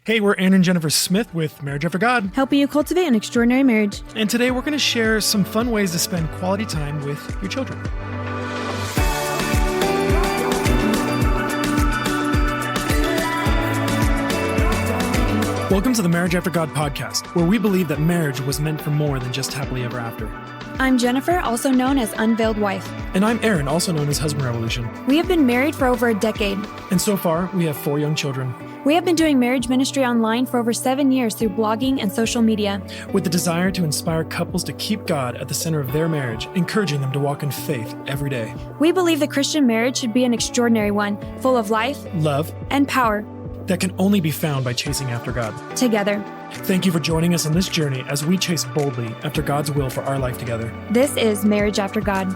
Hey, we're Aaron and Jennifer Smith with Marriage After God. Helping you cultivate an extraordinary marriage. And today we're going to share some fun ways to spend quality time with your children. Welcome to the Marriage After God podcast, where we believe that marriage was meant for more than just happily ever after. I'm Jennifer, also known as Unveiled Wife. And I'm Aaron, also known as Husband Revolution. We have been married for over a decade. And so far, we have 4 young children. We have been doing marriage ministry online for over 7 years through blogging and social media. With the desire to inspire couples to keep God at the center of their marriage, encouraging them to walk in faith every day. We believe the Christian marriage should be an extraordinary one, full of life, love, and power. That can only be found by chasing after God. Together. Thank you for joining us on this journey as we chase boldly after God's will for our life together. This is Marriage After God.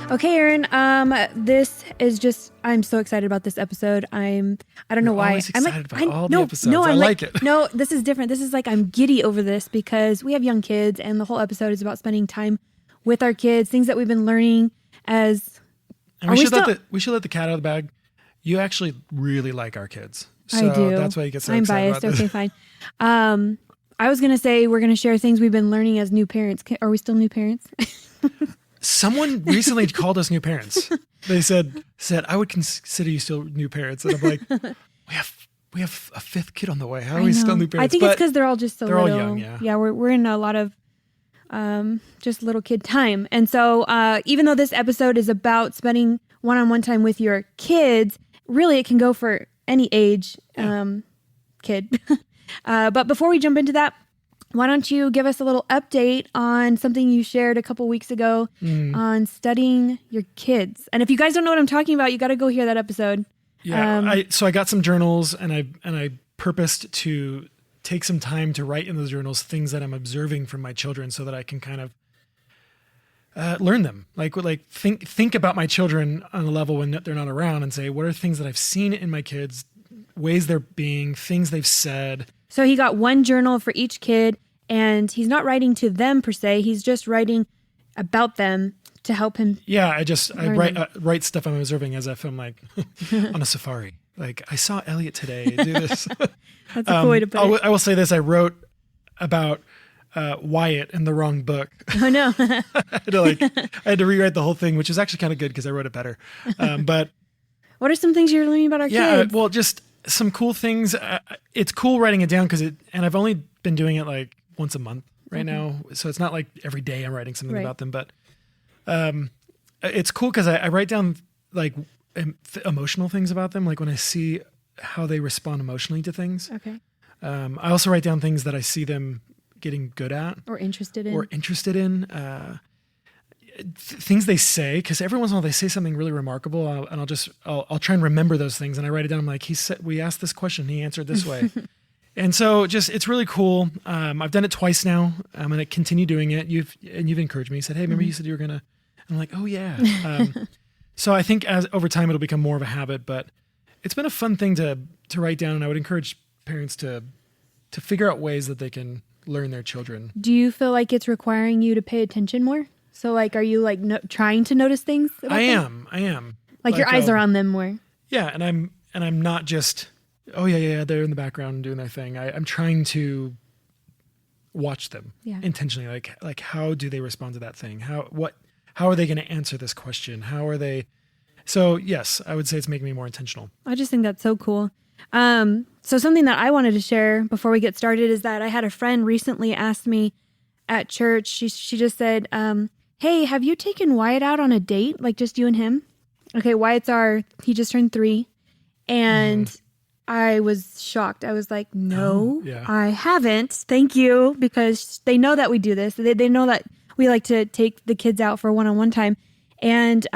Okay, Aaron, this is just, I'm so excited about this episode. I don't know why. Always excited about all the episodes. No, I like it. No, this is different. This is like, I'm giddy over this because we have young kids and the whole episode is about spending time with our kids, things that we've been learning as... And we should let the cat out of the bag. You actually really like our kids. So I do. That's why you get so I'm excited biased. about this. Okay, fine. I was going to say we're going to share things we've been learning as new parents. Are we still new parents? Someone recently called us new parents. They said, I would consider you still new parents. And I'm like, we have a 5th kid on the way. How are we still new parents? I think it's because they're all just so little. They're all young, yeah. Yeah, we're in a lot of just little kid time. And so even though this episode is about spending one-on-one time with your kids, really it can go for any age kid. But before we jump into that, why don't you give us a little update on something you shared a couple weeks ago on studying your kids. And if you guys don't know what I'm talking about, you got to go hear that episode. Yeah, so I got some journals and I purposed to take some time to write in those journals things that I'm observing from my children so that I can kind of learn them. Like think about my children on a level when they're not around and say, what are things that I've seen in my kids, ways they're being, things they've said. So he got one journal for each kid and he's not writing to them per se. He's just writing about them to help him. Yeah, I write stuff I'm observing as if I'm like on a safari. Like I saw Elliot today do this. That's a cool way to put it. I will say this. I wrote about Wyatt in the wrong book. Oh, no. I had to rewrite the whole thing, which is actually kind of good because I wrote it better. But what are some things you're learning about our kids? Well, just some cool things. It's cool writing it down and I've only been doing it like once a month right now. So it's not like every day I'm writing something about them, but it's cool because I write down like emotional things about them. Like when I see how they respond emotionally to things. Okay. I also write down things that I see them getting good at or interested in things they say, because every once in a while they say something really remarkable I'll try and remember those things and I write it down. I'm like, we asked this question, he answered this way. And so it's really cool. I've done it twice now. I'm going to continue doing it. You've encouraged me. You said, hey, remember you said you were going to, I'm like, oh yeah. So I think as over time it'll become more of a habit, but it's been a fun thing to write down. And I would encourage parents to figure out ways that they can learn their children. Do you feel like it's requiring you to pay attention more? So like, are you like trying to notice things? I am. Like your eyes are on them more. Yeah. And I'm not just, oh yeah, they're in the background doing their thing. I'm trying to watch them intentionally. Like how do they respond to that thing? How are they going to answer this question? How are they? So yes, I would say it's making me more intentional. I just think that's so cool. So something that I wanted to share before we get started is that I had a friend recently ask me at church, she just said, hey, have you taken Wyatt out on a date? Like just you and him? Okay, he just turned 3. And I was shocked. I was like, no, I haven't. Thank you. Because they know that we do this. They know that we like to take the kids out for one-on-one time. And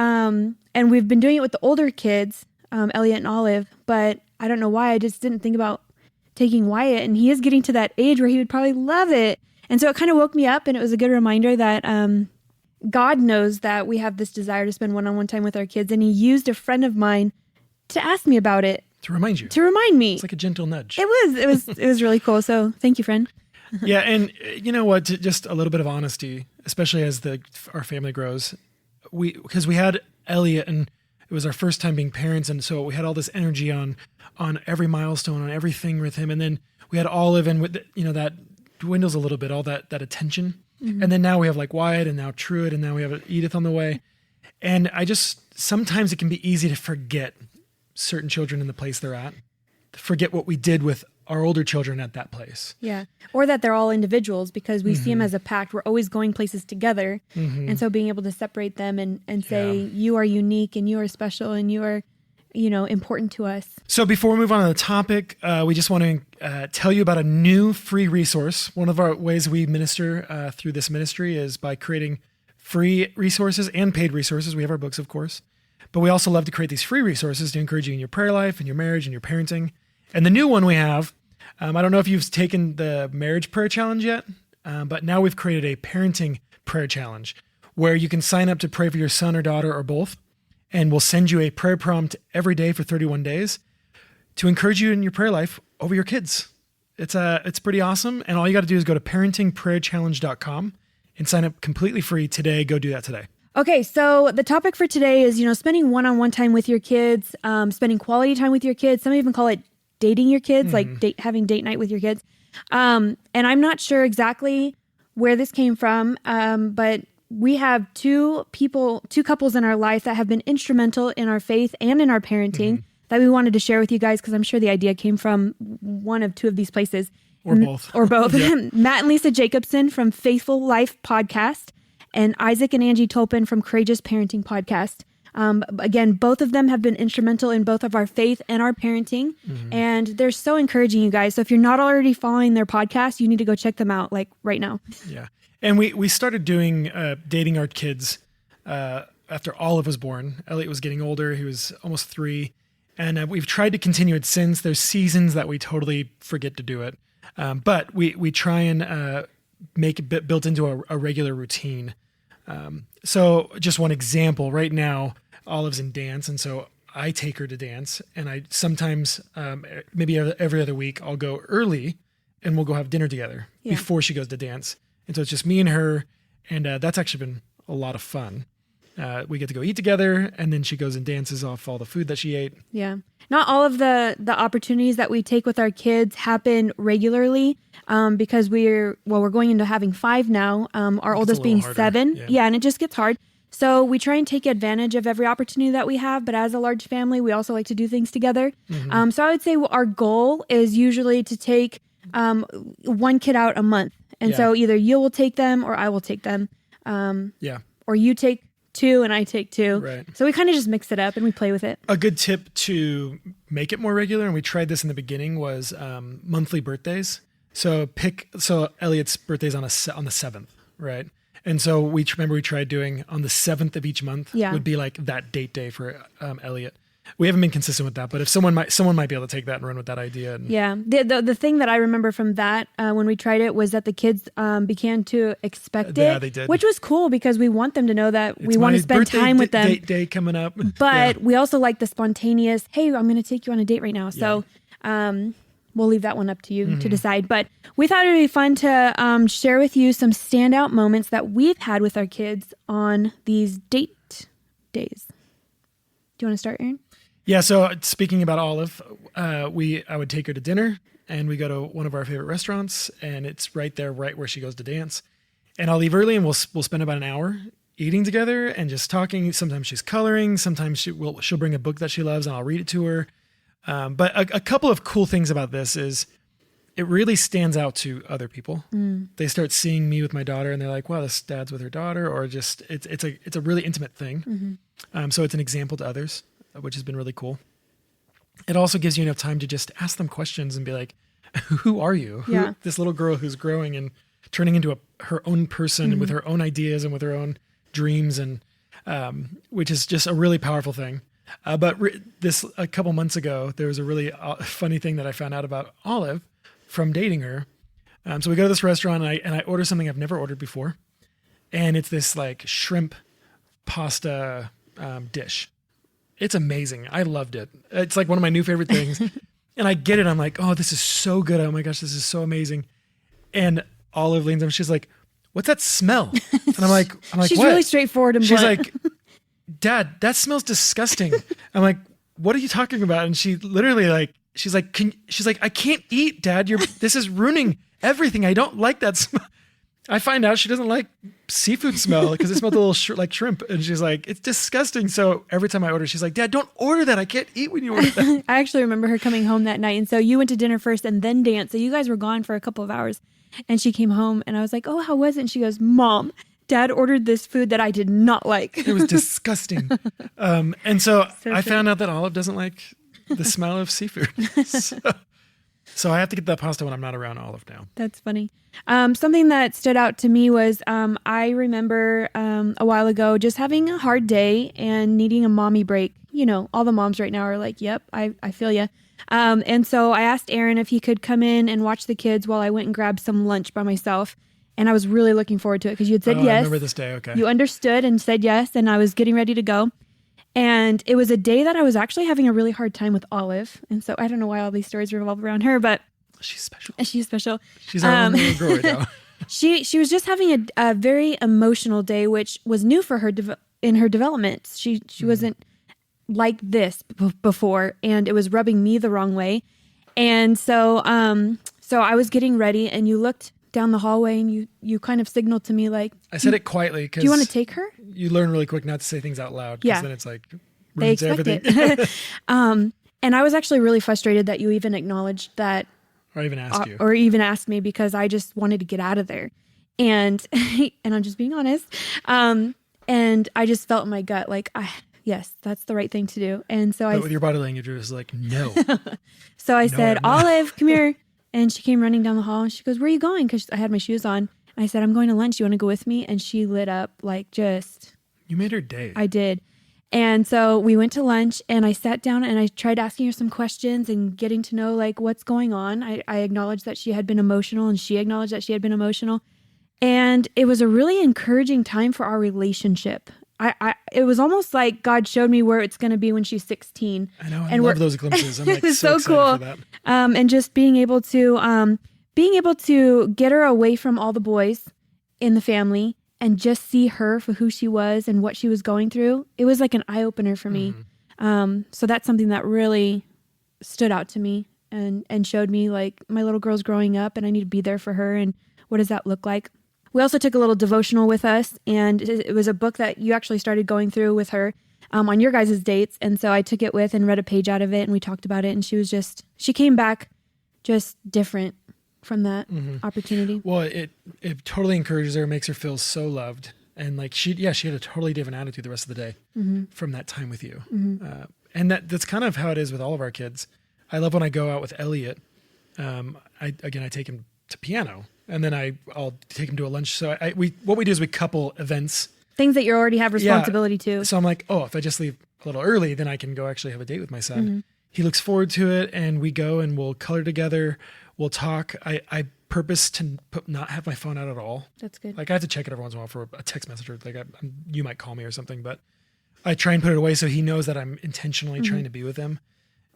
we've been doing it with the older kids, Elliot and Olive, but I don't know why. I just didn't think about taking Wyatt, and he is getting to that age where he would probably love it. And so it kind of woke me up, and it was a good reminder that God knows that we have this desire to spend one-on-one time with our kids, and he used a friend of mine to ask me about it. To remind you. To remind me. It's like a gentle nudge. It was really cool. So thank you, friend. Yeah, and you know what? Just a little bit of honesty, especially as our family grows. Because we had Elliot, and It was our first time being parents. And so we had all this energy on every milestone, on everything with him. And then we had Olive, and with, that dwindles a little bit, all that attention. Mm-hmm. And then now we have like Wyatt, and now Truett, and now we have Edith on the way. And sometimes it can be easy to forget certain children in the place they're at, to forget what we did with our older children at that place. Yeah. Or that they're all individuals, because we see them as a pact. We're always going places together. Mm-hmm. And so being able to separate them and say, you are unique and you are special and you are, important to us. So before we move on to the topic, we just want to tell you about a new free resource. One of our ways we minister through this ministry is by creating free resources and paid resources. We have our books, of course, but we also love to create these free resources to encourage you in your prayer life and your marriage and your parenting. And the new one we have, I don't know if you've taken the marriage prayer challenge yet, but now we've created a parenting prayer challenge where you can sign up to pray for your son or daughter or both. And we'll send you a prayer prompt every day for 31 days to encourage you in your prayer life over your kids. It's pretty awesome. And all you got to do is go to parentingprayerchallenge.com and sign up completely free today. Go do that today. Okay, so the topic for today is, spending one-on-one time with your kids, spending quality time with your kids. Some even call it dating your kids, like having date night with your kids. And I'm not sure exactly where this came from, but we have two couples in our life that have been instrumental in our faith and in our parenting that we wanted to share with you guys, because I'm sure the idea came from one of two of these places. Or both. Yeah. Matt and Lisa Jacobson from Faithful Life Podcast and Isaac and Angie Tolpin from Courageous Parenting Podcast. Again, both of them have been instrumental in both of our faith and our parenting, and they're so encouraging, you guys. So if you're not already following their podcast, you need to go check them out, like right now. Yeah. And we started doing dating our kids after Olive was born. Elliot was getting older. He was almost 3. And we've tried to continue it since. There's seasons that we totally forget to do it. But we try and make it built into a regular routine. So just one example, right now, Olive's in dance. And so I take her to dance. And I sometimes, maybe every other week, I'll go early and we'll go have dinner together before she goes to dance. And so it's just me and her, and that's actually been a lot of fun. We get to go eat together, and then she goes and dances off all the food that she ate. Yeah. Not all of the opportunities that we take with our kids happen regularly, because we're going into having 5 now, our oldest being harder. 7. Yeah, and it just gets hard. So we try and take advantage of every opportunity that we have, but as a large family, we also like to do things together. So I would say our goal is usually to take one kid out a month. And so either you will take them or I will take them. Or you take 2 and I take 2. Right. So we kind of just mix it up and we play with it. A good tip to make it more regular, and we tried this in the beginning, was monthly birthdays. So Elliot's birthday's on the 7th, right? And so we tried doing on the 7th of each month would be like that date day for Elliot. We haven't been consistent with that, but if someone might be able to take that and run with that idea. Yeah. The thing that I remember from that when we tried it was that the kids began to expect it. Yeah, they did. Which was cool, because we want them to know that we want to spend time with them. Date day coming up. But we also like the spontaneous, hey, I'm going to take you on a date right now. So we'll leave that one up to you to decide. But we thought it would be fun to share with you some standout moments that we've had with our kids on these date days. Do you want to start, Aaron? Yeah, so speaking about Olive, I would take her to dinner, and we go to one of our favorite restaurants, and it's right where she goes to dance. And I'll leave early, and we'll spend about an hour eating together and just talking. Sometimes she's coloring, sometimes she'll bring a book that she loves, and I'll read it to her. But a couple of cool things about this is it really stands out to other people. They start seeing me with my daughter, and they're like, "Wow, this dad's with her daughter," or just it's a really intimate thing. So it's an example to others, which has been really cool. It also gives you enough time to just ask them questions and be like, who are you? This little girl who's growing and turning into her own person and with her own ideas and with her own dreams, and which is just a really powerful thing. But a couple months ago, there was a really funny thing that I found out about Olive from dating her. So we go to this restaurant, and I order something I've never ordered before. And it's this like shrimp pasta dish. It's amazing. I loved it. It's like one of my new favorite things. And I get it. I'm like, oh, this is so good. Oh my gosh, this is so amazing. And Olive leans over. She's like, what's that smell? And I'm like, she's what? really straightforward and she's blunt. like, Dad, that smells disgusting. I'm like, what are you talking about? And she literally like, she's like, I can't eat, Dad. This is ruining everything. I don't like that smell. I find out she doesn't like seafood smell because it smelled a little like shrimp. And she's like, it's disgusting. So every time I order, she's like, Dad, don't order that. I can't eat when you order that. I actually remember her coming home that night. And so you went to dinner first and then dance. So you guys were gone for a couple of hours. And she came home and I was like, oh, how was it? And she goes, Mom, Dad ordered this food that I did not like. It was disgusting. And so I found out that Olive doesn't like the smell of seafood. So I have to get that pasta when I'm not around Olive now. That's funny. Something that stood out to me was I remember a while ago just having a hard day and needing a mommy break. You know, all the moms right now are like, yep, I feel you. And so I asked Aaron if he could come in and watch the kids while I went and grabbed some lunch by myself. And I was really looking forward to it because you had said yes. I remember this day, okay. You understood and said yes, and I was getting ready to go. And it was a day that I was actually having a really hard time with Olive. And so I don't know why all these stories revolve around her, but she's special. She's special. She's our little girl right now. She was just having a very emotional day, which was new for her in her development. She wasn't like this before, and it was rubbing me the wrong way. And so I was getting ready, and you looked down the hallway, and you kind of signaled to me like, I said it quietly because do you want to take her? You learn really quick not to say things out loud because then it's like they expect everything. it. And I was actually really frustrated that you even acknowledged that. Or even ask you. Or even asked me because I just wanted to get out of there. And I'm just being honest. And I just felt in my gut like, yes, that's the right thing to do. And so but with your body language, it was like, no. So I said, Olive, come here. And she came running down the hall and she goes, where are you going? Because I had my shoes on. And I said, I'm going to lunch. You want to go with me? And she lit up like just. You made her day. I did. And so we went to lunch and I sat down and I tried asking her some questions and getting to know like what's going on. I acknowledged that she had been emotional and she acknowledged that she had been emotional. And it was a really encouraging time for our relationship. It was almost like God showed me where it's going to be when she's 16. I know. I love those glimpses. I'm like so excited cool. for that. And just being able to get her away from all the boys in the family and just see her for who she was and what she was going through. It was like an eye opener for me. So that's something that really stood out to me and showed me like my little girl's growing up and I need to be there for her. And what does that look like? We also took a little devotional with us, and it was a book that you actually started going through with her on your guys' dates. And so I took it with and read a page out of it and we talked about it. And she came back just different from that opportunity. Well, it totally encourages her, makes her feel so loved. And like she had a totally different attitude the rest of the day from that time with you. And that's kind of how it is with all of our kids. I love when I go out with Elliot. I take him to piano and then I'll take him to a lunch. So what we do is we couple events. Things that you already have responsibility to. So I'm like, if I just leave a little early, then I can go actually have a date with my son. He looks forward to it and we go and we'll color together. We'll talk. I purpose to not have my phone out at all. That's good. Like I have to check it every once in a while for a text message or like you might call me or something, but I try and put it away so he knows that I'm intentionally trying to be with him.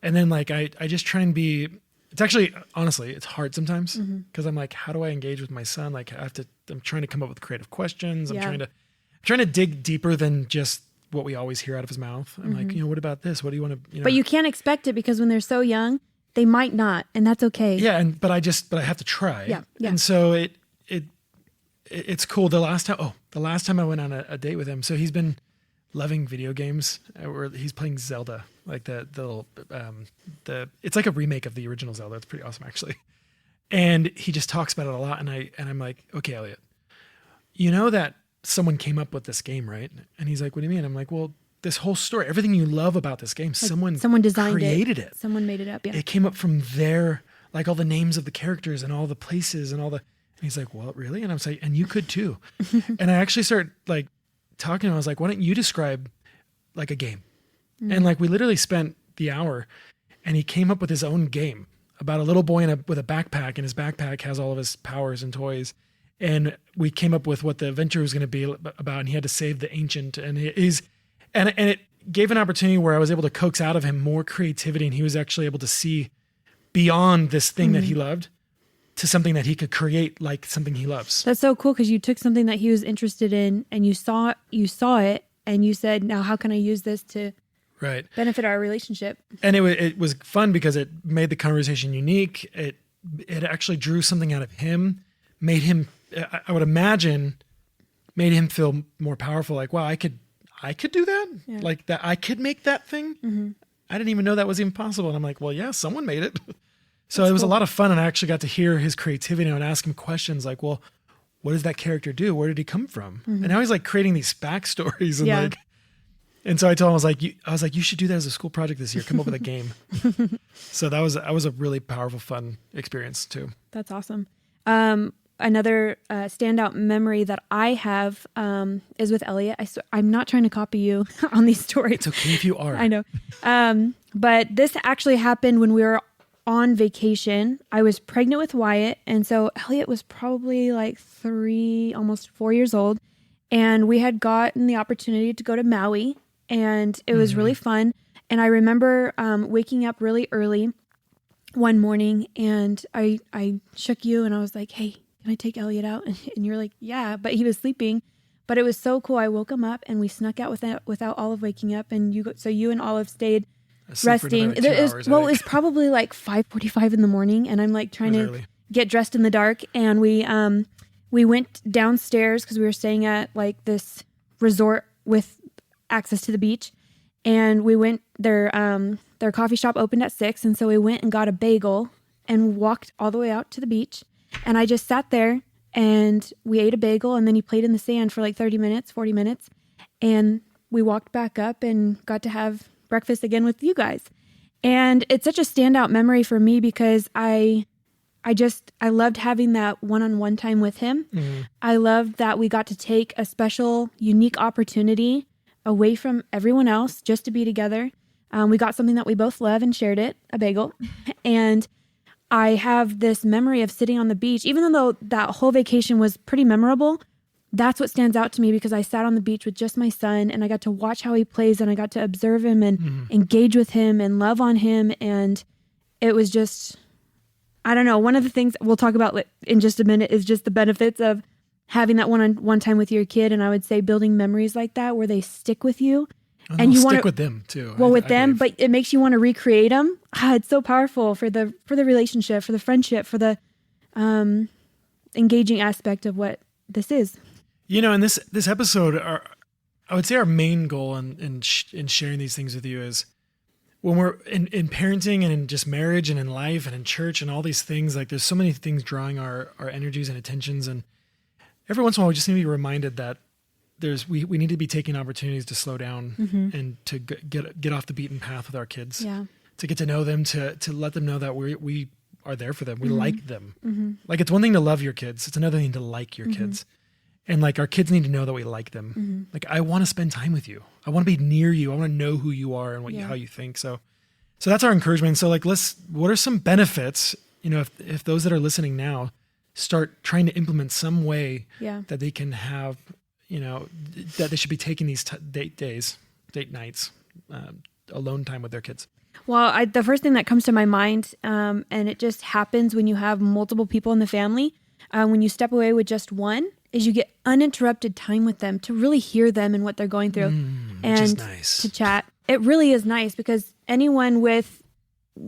And then like I just try and be. It's actually honestly it's hard sometimes because I'm like, how do I engage with my son? Like I'm trying to come up with creative questions. I'm trying to dig deeper than just what we always hear out of his mouth. I'm like, what about this? What do you want to? But you can't expect it because when they're so young. They might not, and that's okay. Yeah, but I have to try. Yeah. And so it's cool. The last time I went on a date with him, so he's been loving video games. Or he's playing Zelda, like the little it's like a remake of the original Zelda. It's pretty awesome actually. And he just talks about it a lot, and I'm like, okay, Elliot, you know that someone came up with this game, right? And he's like, what do you mean? I'm like, well. This whole story, everything you love about this game, someone designed created it. Someone made it up. Yeah, it came up from there, like all the names of the characters and all the places and all the. And he's like, "Well, really?" And I'm saying, "And you could too." And I actually started like talking to him. I was like, "Why don't you describe like a game?" And like we literally spent the hour, and he came up with his own game about a little boy with a backpack, and his backpack has all of his powers and toys. And we came up with what the adventure was going to be about, and he had to save the ancient, and And it gave an opportunity where I was able to coax out of him more creativity, and he was actually able to see beyond this thing that he loved to something that he could create like something he loves. That's so cool because you took something that he was interested in and you saw it And you said, now how can I use this to Right. benefit our relationship? And it was fun because it made the conversation unique. It actually drew something out of him, made him, I would imagine, made him feel more powerful. Like, wow, I could do that. Yeah. Like that, I could make that thing. Mm-hmm. I didn't even know that was even possible. And I'm like, well, yeah, someone made it. So That's it was cool. a lot of fun. And I actually got to hear his creativity and ask him questions like, well, what does that character do? Where did he come from? Mm-hmm. And now he's like creating these backstories and Yeah. like, and so I told him, I was like, you should do that as a school project this year. Come up with a game. So that was a really powerful, fun experience too. That's awesome. Another standout memory that I have is with Elliot. I'm not trying to copy you on these stories. It's okay if you are. I know. But this actually happened when we were on vacation. I was pregnant with Wyatt. And so Elliot was probably like 3, almost 4 years old. And we had gotten the opportunity to go to Maui. And it was really fun. And I remember waking up really early one morning. And I shook you and I was like, hey, can I take Elliot out? And you're like, yeah. But he was sleeping. But it was so cool. I woke him up and we snuck out without Olive waking up. And you and Olive stayed resting. It was probably like 5:45 in the morning, and I'm like trying to early. get dressed in the dark. And we went downstairs because we were staying at like this resort with access to the beach, and we went their coffee shop opened at 6, and so we went and got a bagel and walked all the way out to the beach. And I just sat there and we ate a bagel, and then he played in the sand for like 30 minutes, 40 minutes, and we walked back up and got to have breakfast again with you guys. And it's such a standout memory for me because I loved having that one-on-one time with him. Mm-hmm. I loved that we got to take a special, unique opportunity away from everyone else just to be together. We got something that we both love and shared it, a bagel. And I have this memory of sitting on the beach, even though that whole vacation was pretty memorable. That's what stands out to me because I sat on the beach with just my son and I got to watch how he plays and I got to observe him and engage with him and love on him. And it was just, I don't know. One of the things we'll talk about in just a minute is just the benefits of having that one-on-one time with your kid. And I would say building memories like that where they stick with you. And you stick with them too. Well, with them, but it makes you want to recreate them. It's so powerful for the relationship, for the friendship, for the engaging aspect of what this is. You know, in this episode, I would say our main goal in sharing these things with you is when we're in parenting and in just marriage and in life and in church and all these things, like there's so many things drawing our energies and attentions. And every once in a while, we just need to be reminded that we need to be taking opportunities to slow down and to get off the beaten path with our kids, to get to know them, to let them know that we are there for them. We like them. Like it's one thing to love your kids. It's another thing to like your kids. And like our kids need to know that we like them. Like I want to spend time with you. I want to be near you. I want to know who you are and how you think. So that's our encouragement. So like, what are some benefits, you know, if those that are listening now start trying to implement some way that they can have, you know, that they should be taking these date nights, alone time with their kids. Well, the first thing that comes to my mind, and it just happens when you have multiple people in the family, when you step away with just one, is you get uninterrupted time with them to really hear them and what they're going through and to chat. It really is nice because anyone with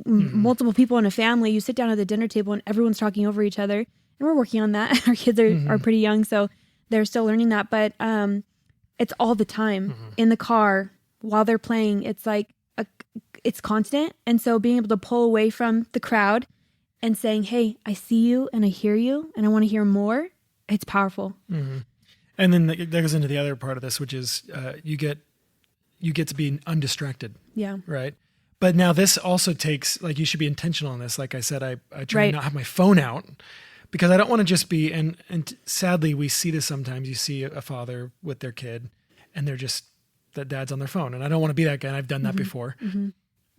multiple people in a family, you sit down at the dinner table and everyone's talking over each other, and we're working on that. Our kids are pretty young, so they're still learning that, but it's all the time in the car while they're playing. It's like it's constant. And so being able to pull away from the crowd and saying, hey, I see you and I hear you and I want to hear more. It's powerful. And then that goes into the other part of this, which is you get to be undistracted. Yeah. Right. But now this also takes, like, you should be intentional on this. Like I said, I try to not have my phone out because I don't want to just be, and sadly we see this sometimes. You see a father with their kid and they're just, that dad's on their phone. And I don't want to be that guy. And I've done that before.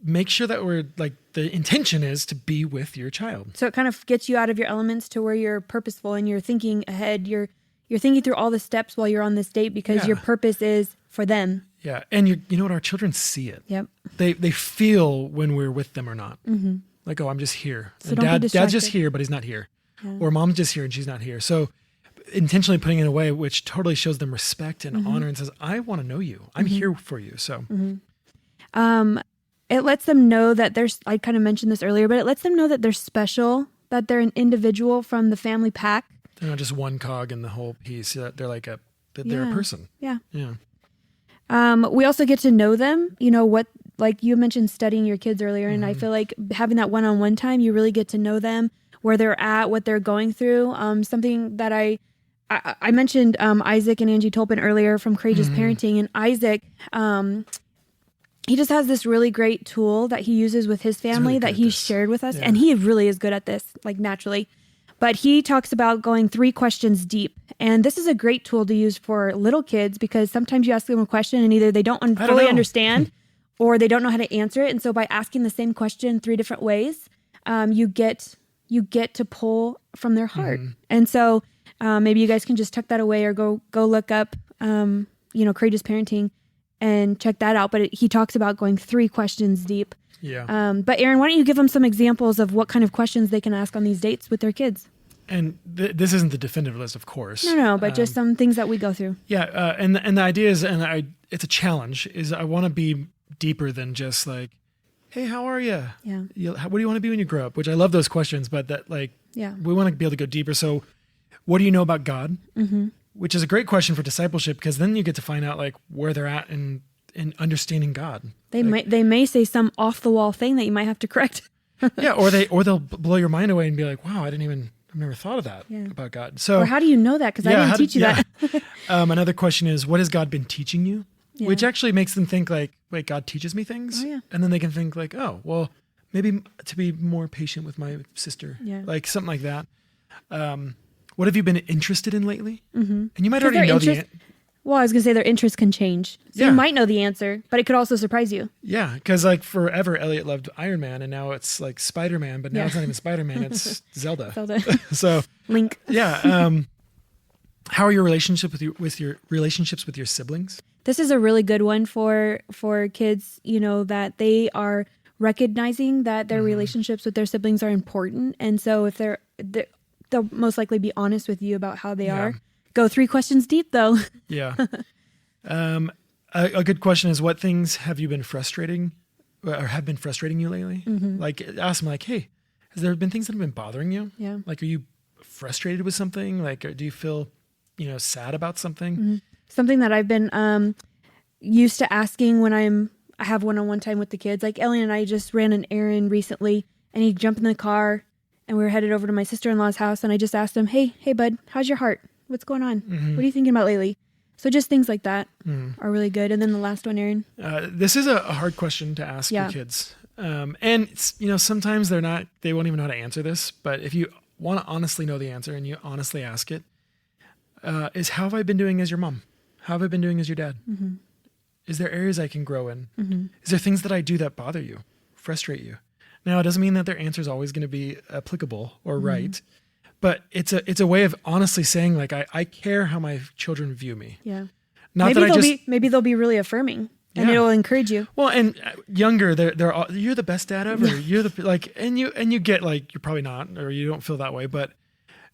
Make sure that we're like, the intention is to be with your child. So it kind of gets you out of your elements to where you're purposeful and you're thinking ahead. You're thinking through all the steps while you're on this date because your purpose is for them. Yeah. And you know what? Our children see it. Yep. They feel when we're with them or not. Like, oh, I'm just here. So and don't be distracted. Dad's just here, but he's not here. Yeah. Or mom's just here and she's not here. So intentionally putting it away, which totally shows them respect and honor and says, I want to know you. I'm here for you. So it lets them know that I kind of mentioned this earlier, but it lets them know that they're special, that they're an individual from the family pack. they're not just one cog in the whole piece. They're like they're a person. Yeah. Yeah. We also get to know them, like you mentioned studying your kids earlier. And I feel like having that one-on-one time, you really get to know them, where they're at, what they're going through. Something that I mentioned Isaac and Angie Tolpin earlier from Courageous Parenting, and Isaac, he just has this really great tool that he uses with his family that he shared with us. Yeah. And he really is good at this, like naturally. But he talks about going 3 questions deep. And this is a great tool to use for little kids, because sometimes you ask them a question and either they don't fully understand or they don't know how to answer it. And so by asking the same question 3 different ways, you get to pull from their heart. And so maybe you guys can just tuck that away or go look up, Courageous Parenting and check that out. But he talks about going 3 questions deep. Yeah. But Aaron, why don't you give them some examples of what kind of questions they can ask on these dates with their kids? And this isn't the definitive list, of course. No, but just some things that we go through. Yeah. And the idea is, it's a challenge, is I want to be deeper than just like, hey, how are you? Yeah. What do you want to be when you grow up? Which I love those questions, but we want to be able to go deeper. So what do you know about God? Which is a great question for discipleship, because then you get to find out like where they're at in understanding God. They may say some off the wall thing that you might have to correct. Yeah. Or they'll blow your mind away and be like, wow, I've never thought of that about God. So, or how do you know that? Because I didn't teach you that. Another question is, what has God been teaching you? Yeah. Which actually makes them think like, wait, God teaches me things? Oh, yeah. And then they can think like, oh, well, maybe to be more patient with my sister. Yeah. Like something like that. What have you been interested in lately? And you might already know the answer. Well, I was going to say their interests can change. So you might know the answer, but it could also surprise you. Yeah, because like forever, Elliot loved Iron Man, and now it's like Spider-Man, but now it's not even Spider-Man, it's Zelda. So Link. Yeah. How are your relationships with your siblings? This is a really good one for kids, that they are recognizing that their relationships with their siblings are important. And so if they'll most likely be honest with you about how they are. Go 3 questions deep, though. Yeah. A good question is, what things have you been frustrating or have been frustrating you lately? Like, ask them like, hey, has there been things that have been bothering you? Yeah. Like, are you frustrated with something? Like, do you feel, sad about something? Something that I've been used to asking when I have one-on-one time with the kids. Like, Ellie and I just ran an errand recently, and he jumped in the car, and we were headed over to my sister-in-law's house, and I just asked him, hey, bud, how's your heart? What's going on? What are you thinking about lately? So just things like that are really good. And then the last one, Aaron. This is a hard question to ask your kids. And sometimes they won't even know how to answer this, but if you want to honestly know the answer and you honestly ask it, is how have I been doing as your mom? How have I been doing as your dad? Is there areas I can grow in? Is there things that I do that bother you, frustrate you? Now, it doesn't mean that their answer is always going to be applicable or right. But it's a way of honestly saying, like, I care how my children view me. Yeah. Maybe they'll be really affirming, and it'll encourage you. Well, and younger, they're all, you're the best dad ever. You're and you get like, you're probably not, or you don't feel that way. But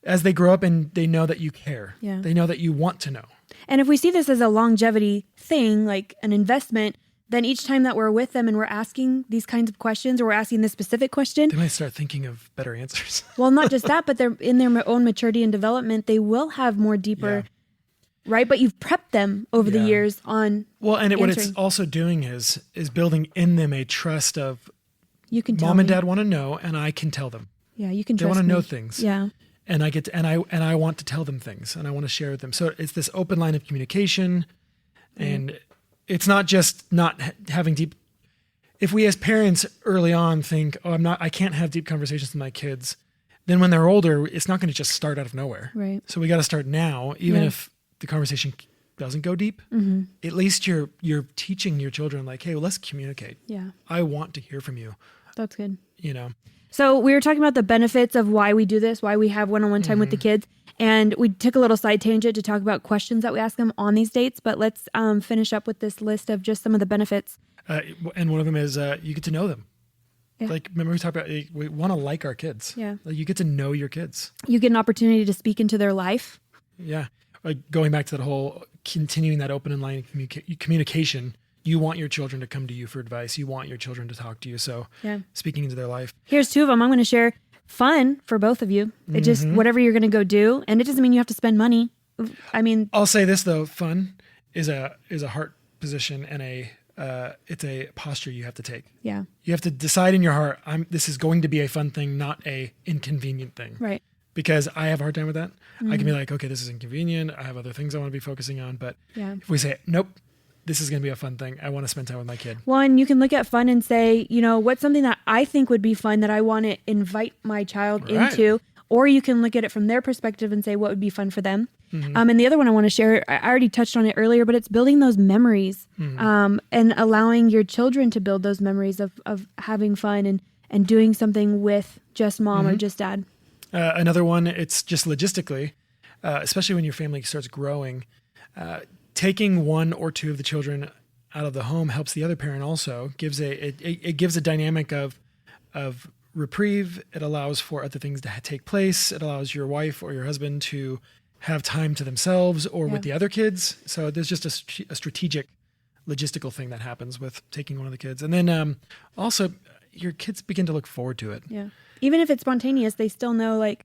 as they grow up and they know that you care, they know that you want to know. And if we see this as a longevity thing, like an investment, then each time that we're with them and we're asking these kinds of questions, or we're asking this specific question, they might start thinking of better answers. Well, not just that, but they're in their own maturity and development. They will have more deeper, right? But you've prepped them over the years on. Well, and what it's also doing is building in them a trust of, you can tell mom and me. dad want to know, and I can tell them. Yeah, you can. They want to know things. Yeah. And I get to, and I want to tell them things, and I want to share with them. So it's this open line of communication, and it's not just not having deep. If we as parents early on think, I can't have deep conversations with my kids, then when they're older, it's not going to just start out of nowhere. Right. So we got to start now, even if the conversation doesn't go deep. At least you're teaching your children, like, hey, well, let's communicate. Yeah. I want to hear from you. That's good. So we were talking about the benefits of why we do this, why we have one-on-one time with the kids. And we took a little side tangent to talk about questions that we ask them on these dates. But let's finish up with this list of just some of the benefits. And one of them is you get to know them. Yeah. Like, remember we talked about, we want to like our kids. Yeah. Like, you get to know your kids. You get an opportunity to speak into their life. Yeah. Like going back to that whole continuing that open and line communication. You want your children to come to you for advice. You want your children to talk to you. So speaking into their life. Here's two of them. I'm going to share fun for both of you. It just, whatever you're going to go do. And it doesn't mean you have to spend money. I mean, I'll say this though. Fun is a heart position and it's a posture you have to take. Yeah. You have to decide in your heart, this is going to be a fun thing, not a inconvenient thing. Right. Because I have a hard time with that. I can be like, okay, this is inconvenient. I have other things I want to be focusing on. But if we say, nope, this is going to be a fun thing. I want to spend time with my kid. Well, and you can look at fun and say, what's something that I think would be fun that I want to invite my child into? Or you can look at it from their perspective and say, what would be fun for them? And the other one I want to share, I already touched on it earlier, but it's building those memories and allowing your children to build those memories of having fun and doing something with just mom or just dad. Another one, it's just logistically, especially when your family starts growing, taking one or two of the children out of the home helps the other parent also. It gives a dynamic of reprieve. It allows for other things to take place. It allows your wife or your husband to have time to themselves or with the other kids. So there's just a strategic logistical thing that happens with taking one of the kids. And then also your kids begin to look forward to it. Yeah. Even if it's spontaneous, they still know like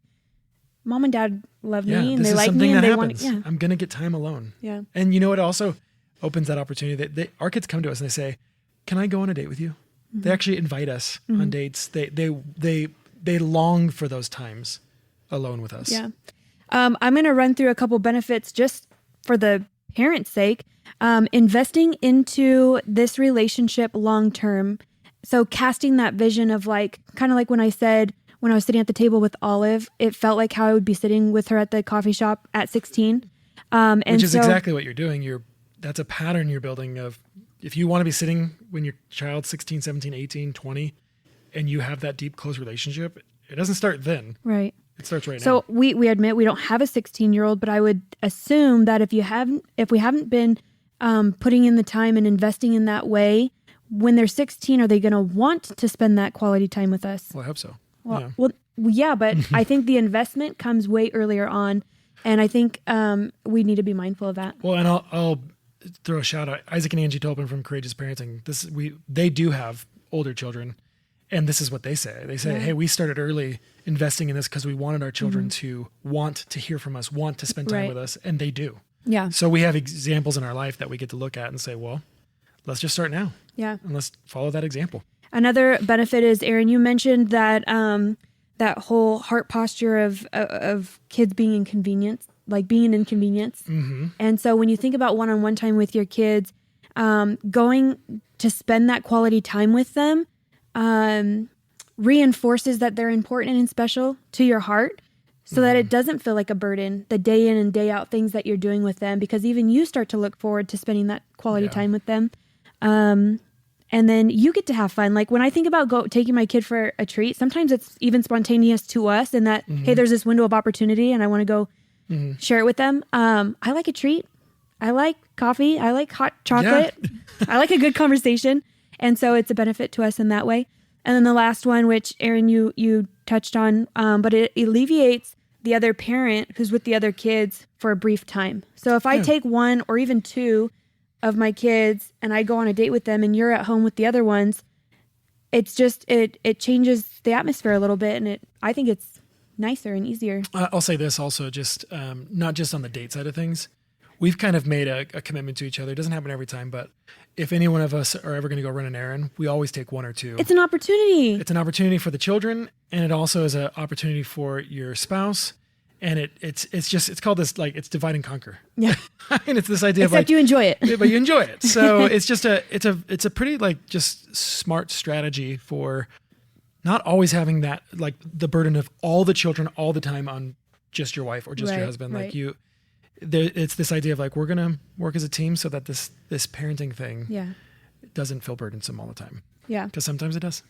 mom and dad love me and this they is like something me and that they happens. want I'm going to get time alone. Yeah. And it also opens that opportunity that our kids come to us and they say, can I go on a date with you? They actually invite us on dates. They long for those times alone with us. Yeah. I'm going to run through a couple benefits just for the parent's sake. Investing into this relationship long term. So casting that vision of like, kind of like when I said, when I was sitting at the table with Olive, it felt like how I would be sitting with her at the coffee shop at 16. Which is exactly what you're doing. That's a pattern you're building of, if you want to be sitting when your child's 16, 17, 18, 20, and you have that deep, close relationship, it doesn't start then. Right. It starts right now. So we admit we don't have a 16-year-old, but I would assume that if we haven't been putting in the time and investing in that way, when they're 16, are they going to want to spend that quality time with us? Well, I hope so. Well, yeah, but I think the investment comes way earlier on, and I think we need to be mindful of that. Well, and I'll throw a shout out. Isaac and Angie Tolpin from Courageous Parenting. They do have older children, and this is what they say. They say, hey, we started early investing in this because we wanted our children to want to hear from us, want to spend time with us, and they do. Yeah. So we have examples in our life that we get to look at and say, well, let's just start now. Yeah. And let's follow that example. Another benefit is, Aaron, you mentioned that that whole heart posture of kids being inconvenienced, like being an inconvenience. And so when you think about one-on-one time with your kids, going to spend that quality time with them reinforces that they're important and special to your heart, so that it doesn't feel like a burden, the day in and day out things that you're doing with them, because even you start to look forward to spending that quality time with them. And then you get to have fun. Like when I think about taking my kid for a treat, sometimes it's even spontaneous to us in that, hey, there's this window of opportunity and I want to go share it with them. I like a treat. I like coffee. I like hot chocolate. Yeah. I like a good conversation. And so it's a benefit to us in that way. And then the last one, which Aaron, you touched on, but it alleviates the other parent who's with the other kids for a brief time. So if I take one or even two of my kids and I go on a date with them and you're at home with the other ones, it's just, it changes the atmosphere a little bit. And I think it's nicer and easier. I'll say this also, just not just on the date side of things. We've kind of made a commitment to each other. It doesn't happen every time, but if any one of us are ever going to go run an errand, we always take one or two. It's an opportunity. It's an opportunity for the children, and it also is an opportunity for your spouse. And it's called this, like, it's divide and conquer. Yeah. And it's this idea Except of like, you enjoy it. But you enjoy it. So it's just it's a pretty like just smart strategy for not always having that, like the burden of all the children all the time on just your wife or just your husband. Like it's this idea of like, we're going to work as a team so that this parenting thing doesn't feel burdensome all the time. Yeah. Because sometimes it does.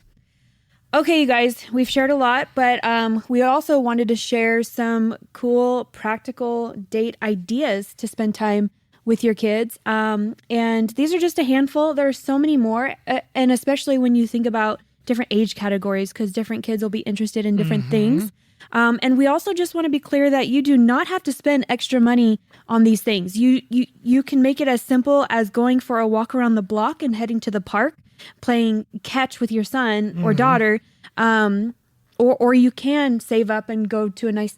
Okay, you guys, we've shared a lot, but we also wanted to share some cool, practical date ideas to spend time with your kids. And these are just a handful. There's so many more. And especially when you think about different age categories, because different kids will be interested in different things. And we also just want to be clear that you do not have to spend extra money on these things. You can make it as simple as going for a walk around the block and heading to the park, playing catch with your son or daughter. Or you can save up and go to a nice,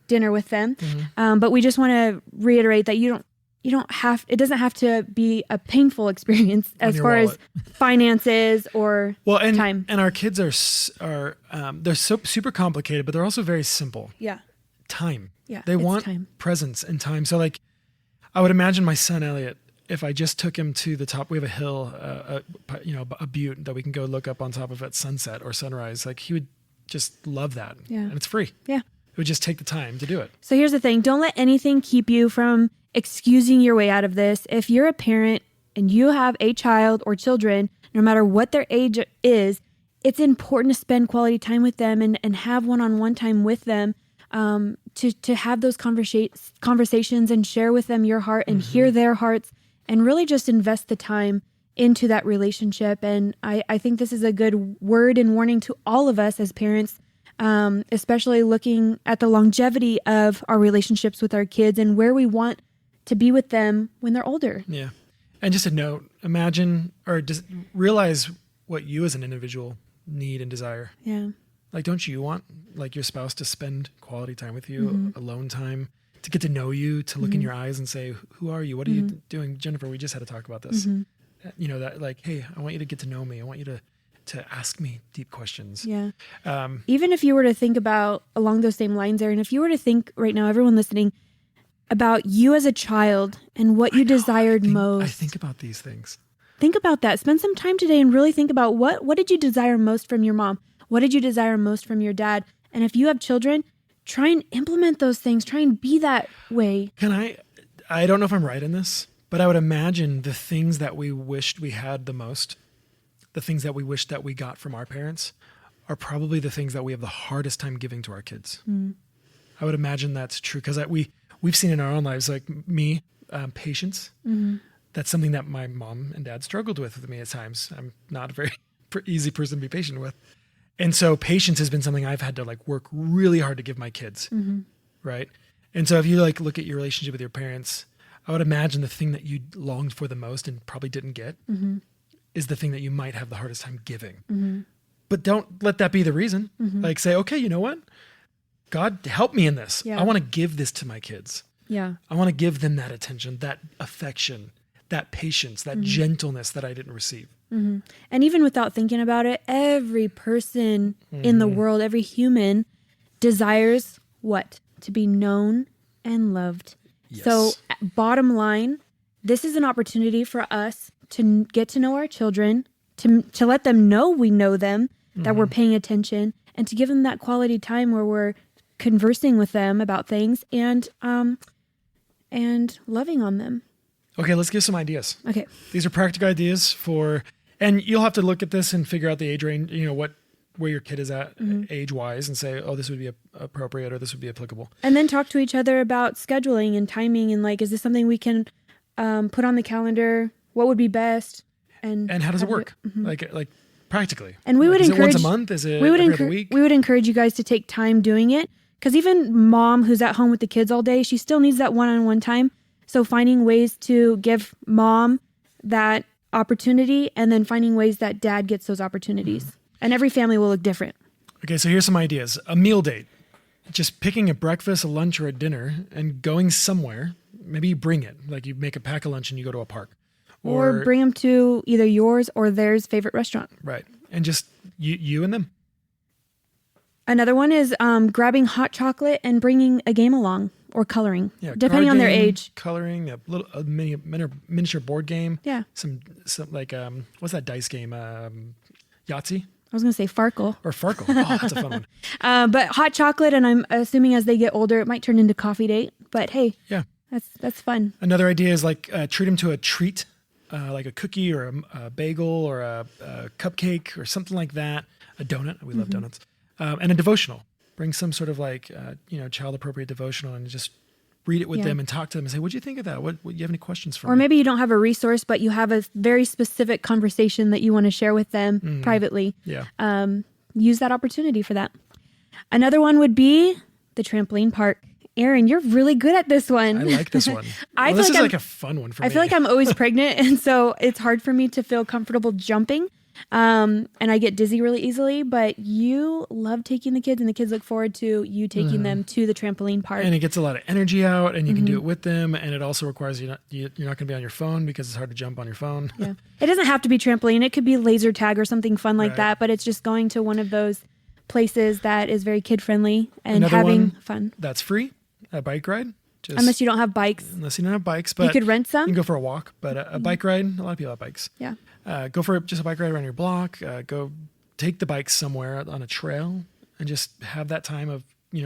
dinner with them. But we just want to reiterate that it doesn't have to be a painful experience as far as finances or time. And our kids are they're so super complicated, but they're also very simple. Yeah. Time. Yeah. They want time. presence and time. So like, I would imagine my son, Elliot, if I just took him to the top, we have a hill, a butte that we can go look up on top of at sunset or sunrise. Like he would just love that. Yeah. And it's free. Yeah. It would just take the time to do it. So here's the thing. Don't let anything keep you from excusing your way out of this. If you're a parent and you have a child or children, no matter what their age is, it's important to spend quality time with them and have one-on-one time with them, to have those conversations and share with them your heart and hear their hearts and really just invest the time into that relationship. And I think this is a good word and warning to all of us as parents, especially looking at the longevity of our relationships with our kids and where we want to be with them when they're older. Yeah. And just a note, imagine or just realize what you as an individual need and desire. Yeah. Like, don't you want like your spouse to spend quality time with you, alone time, to get to know you, to look in your eyes and say, who are you? What are you doing? Jennifer, we just had to talk about this. That like, hey, I want you to get to know me. I want you to ask me deep questions. Yeah. Even if you were to think about along those same lines, Aaron, if you were to think right now, everyone listening, about you as a child and what you desired most. I think about these things. Think about that. Spend some time today and really think about what did you desire most from your mom? What did you desire most from your dad? And if you have children, try and implement those things. Try and be that way. I don't know if I'm right in this, but I would imagine the things that we wished we had the most, the things that we wish that we got from our parents, are probably the things that we have the hardest time giving to our kids. I would imagine that's true because we've seen in our own lives, like me, patience. That's something that my mom and dad struggled with me at times. I'm not a very easy person to be patient with. And so patience has been something I've had to like work really hard to give my kids. Right. And so if you like look at your relationship with your parents, I would imagine the thing that you longed for the most and probably didn't get is the thing that you might have the hardest time giving. But don't let that be the reason. Like say, okay, you know what? God, help me in this. Yeah. I want to give this to my kids. Yeah. I want to give them that attention, that affection, that patience, that gentleness that I didn't receive. And even without thinking about it, every person in the world, every human desires what? To be known and loved. Yes. So bottom line, this is an opportunity for us to get to know our children, to let them know we know them, that we're paying attention, and to give them that quality time where we're conversing with them about things and loving on them. Okay, let's give some ideas. Okay. These are practical ideas and you'll have to look at this and figure out the age range, where your kid is at age-wise and say, oh, this would be appropriate or this would be applicable. And then talk to each other about scheduling and timing and like, is this something we can put on the calendar? What would be best? And how does it work? Like practically. And we would encourage, is it once a month? Is it every other week? We would encourage you guys to take time doing it because even mom who's at home with the kids all day, she still needs that one-on-one time. So finding ways to give mom that opportunity and then finding ways that dad gets those opportunities. And every family will look different. Okay, so here's some ideas. A meal date. Just picking a breakfast, a lunch, or a dinner and going somewhere. Maybe you bring it. Like you make a pack of lunch and you go to a park. Or bring them to either yours or theirs favorite restaurant. Right. And just you and them. Another one is grabbing hot chocolate and bringing a game along or coloring, depending on their age. Coloring, a miniature board game. Yeah. Some like, what's that dice game? Yahtzee? I was going to say Farkle. Or Farkle. Oh, that's a fun one. But hot chocolate, and I'm assuming as they get older, it might turn into coffee date. But hey, yeah, that's fun. Another idea is like treat them to a treat, like a cookie or a bagel or a cupcake or something like that. A donut. We love donuts. And a devotional. Bring some sort of like, child appropriate devotional and just read it with them and talk to them and say, what'd you think of that? What you have any questions for me? Or maybe you don't have a resource, but you have a very specific conversation that you want to share with them privately. Yeah. Use that opportunity for that. Another one would be the trampoline park. Aaron, you're really good at this one. I like this one. This is like a fun one for me. I feel like I'm always pregnant, and so it's hard for me to feel comfortable jumping. And I get dizzy really easily, but you love taking the kids, and the kids look forward to you taking them to the trampoline park. And it gets a lot of energy out, and you can do it with them. And it also requires you're not going to be on your phone because it's hard to jump on your phone. Yeah, it doesn't have to be trampoline. It could be laser tag or something fun like that. But it's just going to one of those places that is very kid friendly and having fun. That's free. A bike ride. Unless you don't have bikes. Unless you don't have bikes, but you could rent some. You can go for a walk, but a bike ride. A lot of people have bikes. Yeah. Go for just a bike ride around your block. Go take the bike somewhere on a trail and just have that time of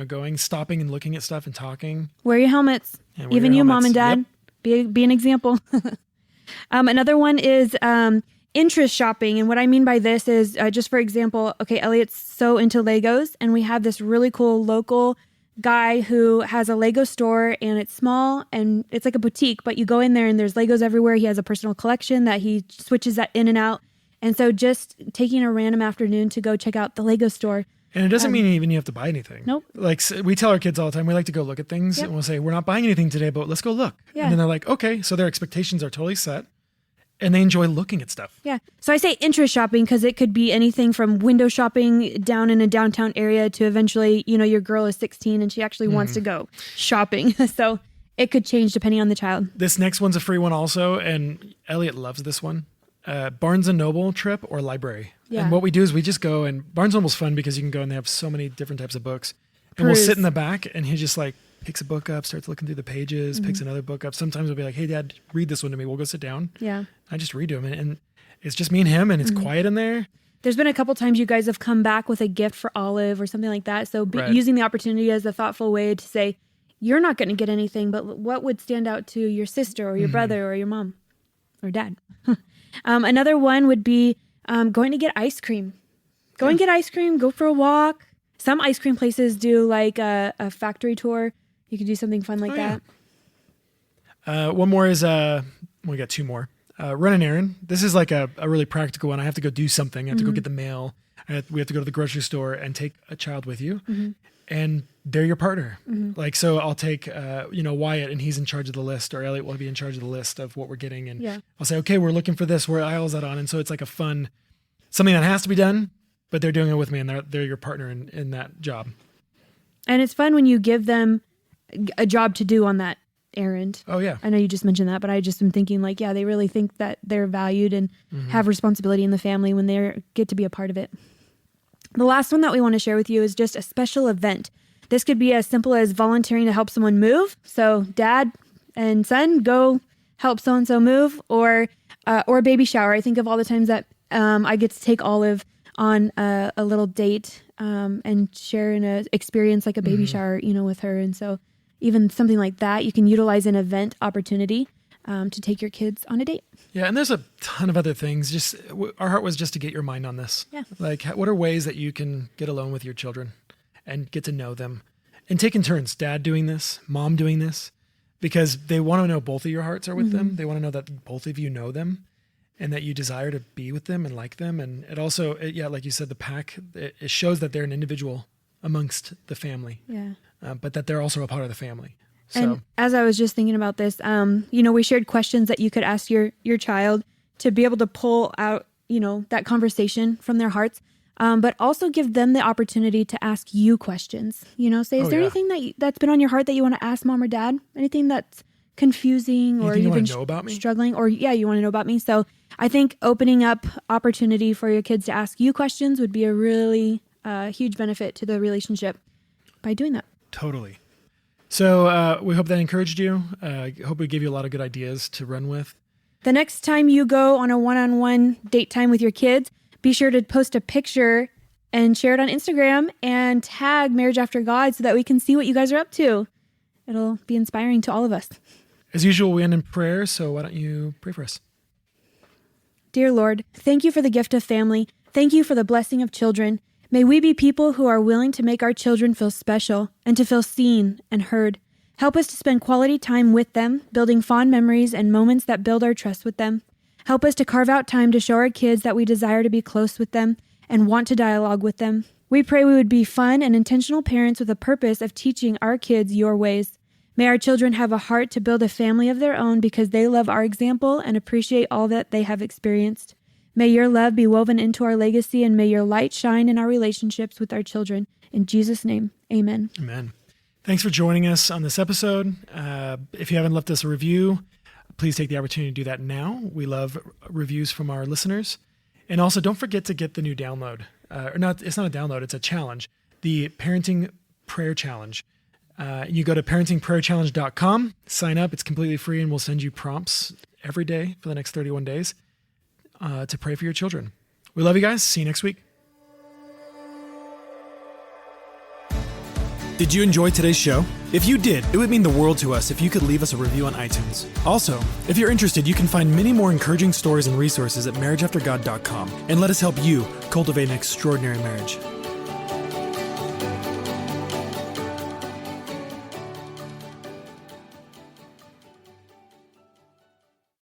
going, stopping and looking at stuff and talking. Wear your helmets. Even you, mom and dad, be an example. Another one is interest shopping, and what I mean by this is just for example, okay, Elliot's so into Legos, and we have this really cool local guy who has a Lego store, and it's small and it's like a boutique, but you go in there and there's Legos everywhere. He has a personal collection that he switches that in and out. And so just taking a random afternoon to go check out the Lego store. And it doesn't mean even you have to buy anything. Nope. Like we tell our kids all the time, we like to go look at things and we'll say, we're not buying anything today, but let's go look. Yeah. And then they're like, okay. So their expectations are totally set. And they enjoy looking at stuff. Yeah. So I say interest shopping because it could be anything from window shopping down in a downtown area to eventually, your girl is 16 and she actually wants to go shopping. So it could change depending on the child. This next one's a free one also. And Elliot loves this one. Barnes & Noble trip or library. Yeah. And what we do is we just go, and Barnes & Noble's fun because you can go and they have so many different types of books. And we'll sit in the back and he just like picks a book up, starts looking through the pages, picks another book up. Sometimes we'll be like, hey, Dad, read this one to me. We'll go sit down. Yeah. I just read to him. And it's just me and him, and it's quiet in there. There's been a couple times you guys have come back with a gift for Olive or something like that. So using the opportunity as a thoughtful way to say, you're not going to get anything, but what would stand out to your sister or your brother or your mom or dad? Another one would be going to get ice cream. Go and get ice cream. Go for a walk. Some ice cream places do like a factory tour. You could do something fun like that. Yeah. One more is, we got two more. Run an errand. This is like a really practical one. I have to go do something. I have to go get the mail. We have to go to the grocery store and take a child with you. And they're your partner. Like, so I'll take, Wyatt, and he's in charge of the list, or Elliot will be in charge of the list of what we're getting. And I'll say, okay, we're looking for this. Where aisle is that on? And so it's like a fun, something that has to be done, but they're doing it with me, and they're your partner in that job. And it's fun when you give them a job to do on that errand. Oh, yeah. I know you just mentioned that, but I just am thinking like, yeah, they really think that they're valued and have responsibility in the family when they get to be a part of it. The last one that we want to share with you is just a special event. This could be as simple as volunteering to help someone move. So dad and son, go help so-and-so move, or a baby shower. I think of all the times that I get to take Olive on a little date and share an experience like a baby shower, with her. And so even something like that, you can utilize an event opportunity to take your kids on a date. Yeah, and there's a ton of other things. Just our heart was just to get your mind on this. Yeah. Like, what are ways that you can get alone with your children and get to know them, and take in turns, dad doing this, mom doing this, because they want to know both of your hearts are with them. They want to know that both of you know them and that you desire to be with them and like them. And it also, like you said, the pack, it shows that they're an individual amongst the family. Yeah. But that they're also a part of the family. So. And as I was just thinking about this, we shared questions that you could ask your child to be able to pull out, that conversation from their hearts, but also give them the opportunity to ask you questions. Say, is there anything that's been on your heart that you want to ask mom or dad? Anything that's confusing or you've been know about me? Struggling, or you want to know about me? So I think opening up opportunity for your kids to ask you questions would be a really huge benefit to the relationship by doing that. Totally. So we hope that encouraged you. Hope we gave you a lot of good ideas to run with. The next time you go on a one-on-one date time with your kids, be sure to post a picture and share it on Instagram and tag Marriage After God so that we can see what you guys are up to. It'll be inspiring to all of us. As usual, we end in prayer, so why don't you pray for us? Dear Lord, thank you for the gift of family. Thank you for the blessing of children. May we be people who are willing to make our children feel special and to feel seen and heard. Help us to spend quality time with them, building fond memories and moments that build our trust with them. Help us to carve out time to show our kids that we desire to be close with them and want to dialogue with them. We pray we would be fun and intentional parents with a purpose of teaching our kids your ways. May our children have a heart to build a family of their own because they love our example and appreciate all that they have experienced. May your love be woven into our legacy, and may your light shine in our relationships with our children. In Jesus' name, amen. Amen. Thanks for joining us on this episode. If you haven't left us a review, please take the opportunity to do that now. We love reviews from our listeners. And also, don't forget to get the new download. It's not a download, it's a challenge. The Parenting Prayer Challenge. You go to parentingprayerchallenge.com, sign up. It's completely free, and we'll send you prompts every day for the next 31 days to pray for your children. We love you guys. See you next week. Did you enjoy today's show? If you did, it would mean the world to us if you could leave us a review on iTunes. Also, if you're interested, you can find many more encouraging stories and resources at marriageaftergod.com, and let us help you cultivate an extraordinary marriage.